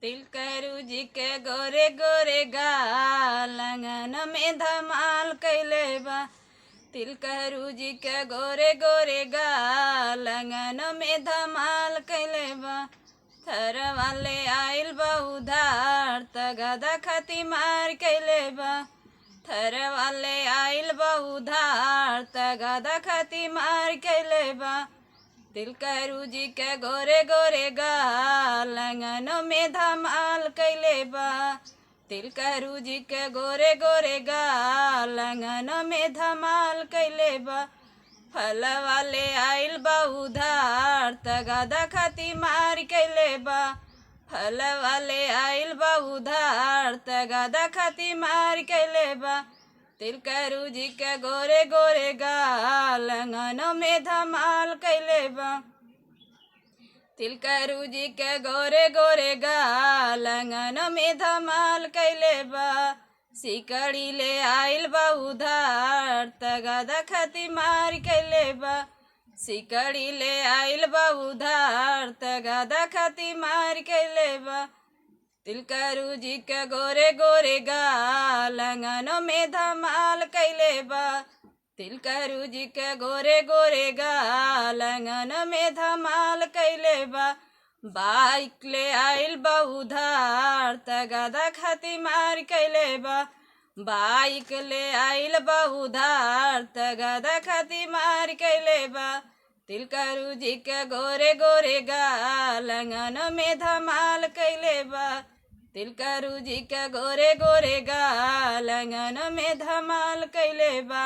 तिलकरू जी के गोरे गोरे गाल आंगन में धमाल कैले बा। तिलकरू जी के गोरे गोरे गाल आंगन में धमाल कैले बा। थर वाले आइल बा उधार त गदा खती मार कैले बा। थर वाले आइल बा उधार त गदा खती मार कैले बा। तिलकरू जी के गोरे गोरे गाल आंगन में धमाल कैले बा। तिलकरू जी के गोरे गोरे गाल आंगन में धमाल कैले बा। फल वाले आइल बा उधार त गदा खती मार कैले बा। फल वाले आइल बा उधार त गदा खती मार कैले बा। तिलकरू जी के गोरे गोरे गाल आंगन में धमाल कैले बा। तिलकरू जी के गोरे गोरे गाल आंगन में धमाल कैले बा। सिकड़ी ले आइल बा उधार त गदा खती मार कैले बा। सिकड़ी ले आइल बा उधार त गदा खती मार कैले बा। तिलकरू जी के गोरे गोरे गाल आंगन में धमाल कैले बा। तिलकरू जी के गोरे गोरे गाल आंगन में धमाल कैले बा। बाइक ले आइल बा उधार त गदा खती मार कैले बा। बाइक ले आइल बा उधार त गदा खती मार कैले बा। तिलकरू जी के गोरे गोरे गाल आंगन में धमाल कैले बा। तिलकरू जी के गोरे गोरे गाल आंगन में धमाल कैले बा।